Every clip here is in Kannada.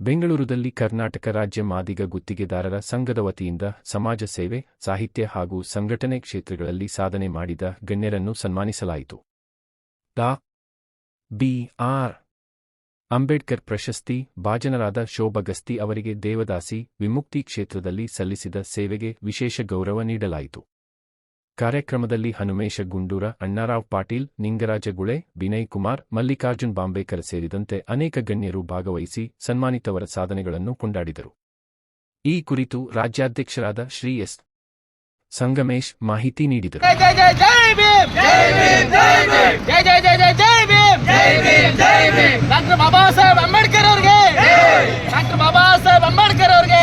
ಬೆಂಗಳೂರಲ್ಲಿ ಕರ್ನಾಟಕ ರಾಜ್ಯ ಮಾದಿಗ ಗುತ್ತಿಗೆದಾರರ ಸಂಘದ ವತಿಯಿಂದ ಸಮಾಜ ಸೇವೆ, ಸಾಹಿತ್ಯ ಹಾಗೂ ಸಂಘಟನೆ ಕ್ಷೇತ್ರಗಳಲ್ಲಿ ಸಾಧನೆ ಮಾಡಿದ ಗಣ್ಯರನ್ನು ಸನ್ಮಾನಿಸಲಾಯಿತು. ಡಾ. ಬಿ. ಆರ್. ಅಂಬೇಡ್ಕರ್ ಪ್ರಶಸ್ತಿ ಭಾಜನರಾದ ಶೋಭಾ ಗಸ್ತಿ ಅವರಿಗೆ ದೇವದಾಸಿ, ವಿಮುಕ್ತಿ ಕ್ಷೇತ್ರದಲ್ಲಿ ಸಲ್ಲಿಸಿದ ಸೇವೆಗೆ ವಿಶೇಷ ಗೌರವ ನೀಡಲಾಯಿತು. ಕಾರ್ಯಕ್ರಮದಲ್ಲಿ ಹನುಮೇಶ ಗುಂಡೂರ, ಅಣ್ಣಾರಾವ್ ಪಾಟೀಲ್, ನಿಂಗರಾಜ ಗುಳೆ, ವಿನಯ್ ಕುಮಾರ್, ಮಲ್ಲಿಕಾರ್ಜುನ್ ಬಾಂಬೇಕರ್ ಸೇರಿದಂತೆ ಅನೇಕ ಗಣ್ಯರು ಭಾಗವಹಿಸಿ ಸನ್ಮಾನಿತವರ ಸಾಧನೆಗಳನ್ನು ಕೊಂಡಾಡಿದರು. ಈ ಕುರಿತು ರಾಜ್ಯಾಧ್ಯಕ್ಷರಾದ ಶ್ರೀ ಎಸ್. ಸಂಗಮೇಶ್ ಮಾಹಿತಿ ನೀಡಿದರು. ಡಾಕ್ಟರ್ ಬಾಬಾ ಸಾಹೇಬ್ ಅಂಬೇಡ್ಕರ್ ಅವರಿಗೆ, ಡಾಕ್ಟರ್ ಬಾಬಾ ಸಾಹೇಬ್ ಅಂಬೇಡ್ಕರ್ ಅವರಿಗೆ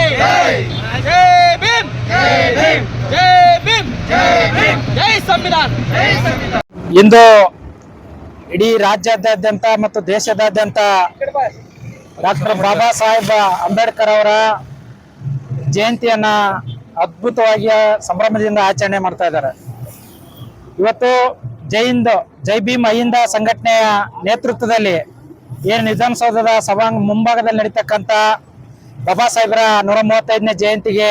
ಜೈ ಭೀಮ್, ಜೈ ಭೀಮ್, ಜೈ ಭೀಮ್, ಜೈ ಭೀಮ್, ಜೈ ಸಂವಿಧಾನ. ಇಂದು ಇಡೀ ರಾಜ್ಯಾದ್ಯಂತ ಮತ್ತು ದೇಶದಾದ್ಯಂತ ಡಾಕ್ಟರ್ ಬಾಬಾ ಸಾಹೇಬ್ ಅಂಬೇಡ್ಕರ್ ಅವರ ಜಯಂತಿಯನ್ನ ಅದ್ಭುತವಾಗಿ ಸಂಭ್ರಮದಿಂದ ಆಚರಣೆ ಮಾಡ್ತಾ ಇದ್ದಾರೆ. ಇವತ್ತು ಜೈ ಭೀಮ್ ಅಹಿಂದ ಸಂಘಟನೆಯ ನೇತೃತ್ವದಲ್ಲಿ ಏನು ವಿಧಾನಸೌಧದ ಸಭಾಂಗ ಮುಂಭಾಗದಲ್ಲಿ ನಡೀತಕ್ಕಂಥ ಬಾಬಾ ಸಾಹೇಬರ 135ನೇ ಜಯಂತಿಗೆ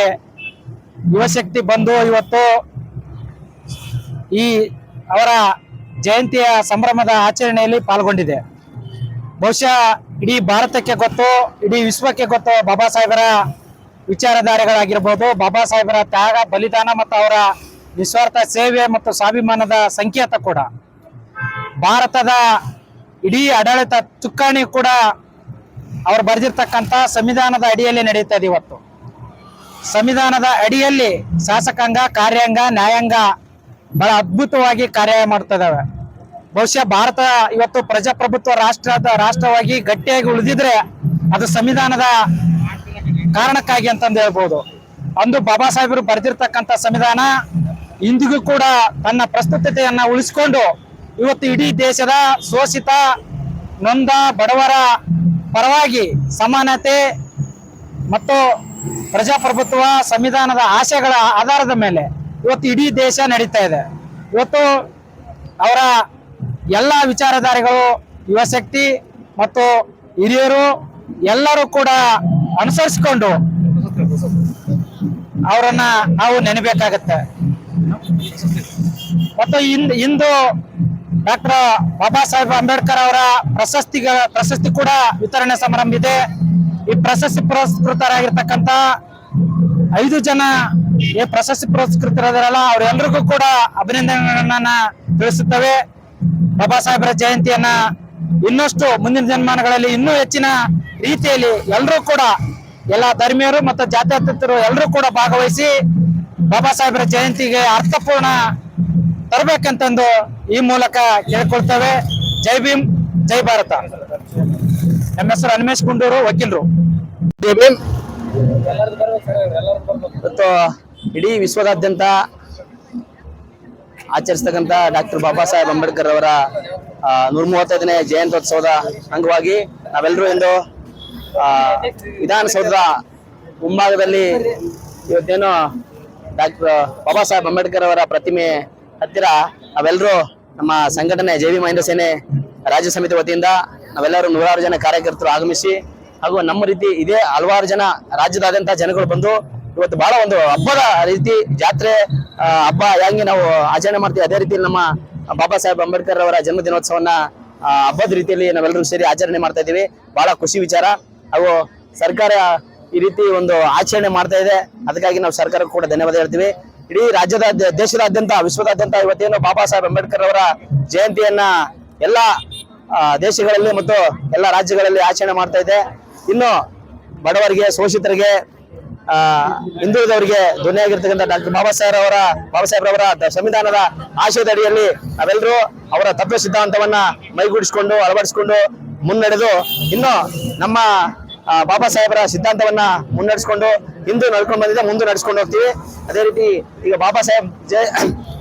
ಯುವಶಕ್ತಿ ಬಂದು ಇವತ್ತು ಈ ಅವರ ಜಯಂತಿಯ ಸಂಭ್ರಮದ ಆಚರಣೆಯಲ್ಲಿ ಪಾಲ್ಗೊಂಡಿದೆ. ಬಹುಶಃ ಇಡೀ ಭಾರತಕ್ಕೆ ಗೊತ್ತು, ಇಡೀ ವಿಶ್ವಕ್ಕೆ ಗೊತ್ತು ಬಾಬಾ ಸಾಹೇಬರ ವಿಚಾರಧಾರೆಗಳಾಗಿರ್ಬೋದು, ಬಾಬಾ ಸಾಹೇಬರ ತ್ಯಾಗ, ಬಲಿದಾನ ಮತ್ತು ಅವರ ನಿಸ್ವಾರ್ಥ ಸೇವೆ ಮತ್ತು ಸ್ವಾಭಿಮಾನದ ಸಂಕೇತ ಕೂಡ. ಭಾರತದ ಇಡೀ ಆಡಳಿತ ಚುಕ್ಕಾಣಿ ಕೂಡ ಅವರು ಬರೆದಿರ್ತಕ್ಕಂಥ ಸಂವಿಧಾನದ ಅಡಿಯಲ್ಲಿ ನಡೀತಾ ಇದೆ. ಇವತ್ತು ಸಂವಿಧಾನದ ಅಡಿಯಲ್ಲಿ ಶಾಸಕಾಂಗ, ಕಾರ್ಯಾಂಗ, ನ್ಯಾಯಾಂಗ ಬಹಳ ಅದ್ಭುತವಾಗಿ ಕಾರ್ಯ ಮಾಡ್ತಾ ಇದಾವೆ. ಬಹುಶಃ ಭಾರತ ಇವತ್ತು ಪ್ರಜಾಪ್ರಭುತ್ವ ರಾಷ್ಟ್ರವಾಗಿ ಗಟ್ಟಿಯಾಗಿ ಉಳಿದಿದ್ರೆ ಅದು ಸಂವಿಧಾನದ ಕಾರಣಕ್ಕಾಗಿ ಅಂತಂದು ಹೇಳ್ಬೋದು. ಅಂದು ಬಾಬಾ ಸಾಹೇಬರು ಬರೆದಿರ್ತಕ್ಕಂಥ ಸಂವಿಧಾನ ಇಂದಿಗೂ ಕೂಡ ತನ್ನ ಪ್ರಸ್ತುತತೆಯನ್ನ ಉಳಿಸಿಕೊಂಡು ಇವತ್ತು ಇಡೀ ದೇಶದ ಶೋಷಿತ, ನೊಂದ ಬಡವರ ಪರವಾಗಿ ಸಮಾನತೆ ಮತ್ತು ಪ್ರಜಾಪ್ರಭುತ್ವ ಸಂವಿಧಾನದ ಆಶಯಗಳ ಆಧಾರದ ಮೇಲೆ ಇವತ್ತು ಇಡೀ ದೇಶ ನಡೀತಾ ಇದೆ. ಇವತ್ತು ಅವರ ಎಲ್ಲ ವಿಚಾರಧಾರೆಗಳು ಯುವಶಕ್ತಿ ಮತ್ತು ಹಿರಿಯರು ಎಲ್ಲರೂ ಕೂಡ ಅನುಸರಿಸಿಕೊಂಡು ಅವರನ್ನ ನಾವು ನೆನಬೇಕಾಗತ್ತೆ. ಮತ್ತು ಇಂದು ಡಾಕ್ಟರ್ ಬಾಬಾ ಸಾಹೇಬ್ ಅಂಬೇಡ್ಕರ್ ಅವರ ಪ್ರಶಸ್ತಿ ಕೂಡ ವಿತರಣೆ ಸಮಾರಂಭ ಇದೆ. ಈ ಪ್ರಶಸ್ತಿ ಪುರಸ್ಕೃತರಾಗಿರ್ತಕ್ಕಂಥ 5 ಜನ ಪ್ರಶಸ್ತಿ ಪುರಸ್ಕೃತರಾದರಲ್ಲ ಅವರೆಲ್ಲರಿಗೂ ಕೂಡ ಅಭಿನಂದನೆಗಳನ್ನ ತಿಳಿಸುತ್ತವೆ. ಬಾಬಾ ಸಾಹೇಬರ ಜಯಂತಿಯನ್ನ ಇನ್ನಷ್ಟು ಮುಂದಿನ ದಿನಮಾನಗಳಲ್ಲಿ ಇನ್ನೂ ಹೆಚ್ಚಿನ ರೀತಿಯಲ್ಲಿ ಎಲ್ಲರೂ ಕೂಡ, ಎಲ್ಲ ಧರ್ಮೀಯರು ಮತ್ತು ಜಾತ್ಯತೀತರು ಎಲ್ಲರೂ ಕೂಡ ಭಾಗವಹಿಸಿ ಬಾಬಾ ಸಾಹೇಬರ ಜಯಂತಿಗೆ ಅರ್ಥಪೂರ್ಣ ತರಬೇಕಂತಂದು ಈ ಮೂಲಕ ಕೇಳ್ಕೊಳ್ತೇವೆ. ಜೈ ಭೀಮ್, ಜೈ ಭಾರತ. ನಮ್ಮ ಹೆಸರು ಹನುಮೇಶ್ ಗುಂಡೂರು, ವಕೀಲರು. ಜೈ ಭೀಮ್. ಇವತ್ತು ಇಡೀ ವಿಶ್ವದಾದ್ಯಂತ ಆಚರಿಸ್ತಕ್ಕಂಥ ಡಾಕ್ಟರ್ ಬಾಬಾ ಸಾಹೇಬ್ ಅಂಬೇಡ್ಕರ್ ಅವರ 135ನೇ ಜಯಂತ್ಯೋತ್ಸವದ ಅಂಗವಾಗಿ ನಾವೆಲ್ಲರೂ ಇಂದು ವಿಧಾನಸೌಧದ ಮುಂಭಾಗದಲ್ಲಿ ಇವತ್ತೇನು ಡಾಕ್ಟರ್ ಬಾಬಾ ಸಾಹೇಬ್ ಅಂಬೇಡ್ಕರ್ ಅವರ ಪ್ರತಿಮೆ ಹತ್ತಿರ ನಾವೆಲ್ಲರೂ ನಮ್ಮ ಸಂಘಟನೆ ಜೈ ಭೀಮ್ ಅಹಿಂದ ಸೇನೆ ರಾಜ್ಯ ಸಮಿತಿ ವತಿಯಿಂದ ನಾವೆಲ್ಲರೂ 100 ಜನ ಕಾರ್ಯಕರ್ತರು ಆಗಮಿಸಿ ಹಾಗೂ ನಮ್ಮ ರೀತಿ ಇದೇ ಹಲವಾರು ಜನ ರಾಜ್ಯದಾದ್ಯಂತ ಜನಗಳು ಬಂದು ಇವತ್ತು ಬಹಳ ಒಂದು ಹಬ್ಬದ ರೀತಿ ಜಾತ್ರೆ ಹಬ್ಬ ಹೆಂಗೆ ನಾವು ಆಚರಣೆ ಮಾಡ್ತೀವಿ ಅದೇ ರೀತಿಯಲ್ಲಿ ನಮ್ಮ ಬಾಬಾ ಸಾಹೇಬ್ ಅಂಬೇಡ್ಕರ್ ಅವರ ಜನ್ಮದಿನೋತ್ಸವನ್ನ ಹಬ್ಬದ ರೀತಿಯಲ್ಲಿ ನಾವೆಲ್ಲರೂ ಸೇರಿ ಆಚರಣೆ ಮಾಡ್ತಾ ಇದ್ದೀವಿ. ಬಹಳ ಖುಷಿ ವಿಚಾರ. ಹಾಗೂ ಸರ್ಕಾರ ಈ ರೀತಿ ಒಂದು ಆಚರಣೆ ಮಾಡ್ತಾ ಇದೆ, ಅದಕ್ಕಾಗಿ ನಾವು ಸರ್ಕಾರಕ್ಕೂ ಕೂಡ ಧನ್ಯವಾದ ಹೇಳ್ತೀವಿ. ಇಡೀ ದೇಶದಾದ್ಯಂತ ವಿಶ್ವದಾದ್ಯಂತ ಇವತ್ತೇನು ಬಾಬಾ ಸಾಹೇಬ್ ಅಂಬೇಡ್ಕರ್ ಅವರ ಜಯಂತಿಯನ್ನ ಎಲ್ಲ ದೇಶಗಳಲ್ಲಿ ಮತ್ತು ಎಲ್ಲ ರಾಜ್ಯಗಳಲ್ಲಿ ಆಚರಣೆ ಮಾಡ್ತಾ ಇದೆ. ಇನ್ನು ಬಡವರಿಗೆ, ಶೋಷಿತರಿಗೆ, ಹಿಂದುಳಿದವರಿಗೆ ಧ್ವನಿಯಾಗಿರ್ತಕ್ಕಂಥ ಡಾಕ್ಟರ್ ಬಾಬಾ ಸಾಹೇಬ್ರವರ ಸಂವಿಧಾನದ ಆಶಯದ ಅಡಿಯಲ್ಲಿ ನಾವೆಲ್ಲರೂ ಅವರ ತತ್ವ ಸಿದ್ಧಾಂತವನ್ನ ಮೈಗೂಡಿಸಿಕೊಂಡು ಅಳವಡಿಸಿಕೊಂಡು ಮುನ್ನಡೆದು ಇನ್ನು ನಮ್ಮ ಬಾಬಾ ಸಾಹೇಬರ ಸಿದ್ಧಾಂತವನ್ನ ಮುನ್ನಡೆಸಿಕೊಂಡು ಹಿಂದೂ ನಡ್ಕೊಂಡು ಬಂದಿದ್ದೆ ಮುಂದೆ ನಡೆಸ್ಕೊಂಡು ಹೋಗ್ತೀವಿ. ಅದೇ ರೀತಿ ಈಗ ಬಾಬಾ ಸಾಹೇಬ್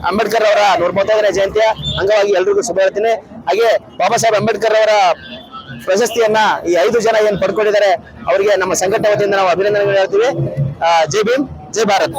ಅಂಬೇಡ್ಕರ್ ಅವರ 135ನೇ ಜಯಂತಿಯ ಅಂಗವಾಗಿ ಎಲ್ರಿಗೂ ಶುಭ ಹೇಳ್ತೀನಿ. ಹಾಗೆ ಬಾಬಾ ಸಾಹೇಬ್ ಅಂಬೇಡ್ಕರ್ ಅವರ ಪ್ರಶಸ್ತಿಯನ್ನ ಈ 5 ಜನ ಏನ್ ಪಡ್ಕೊಂಡಿದ್ದಾರೆ ಅವರಿಗೆ ನಮ್ಮ ಸಂಘಟನೆ ವತಿಯಿಂದ ನಾವು ಅಭಿನಂದನೆಗಳು ಹೇಳ್ತೀವಿ. ಜೈ ಭೀಮ್, ಜೈ ಭಾರತ್.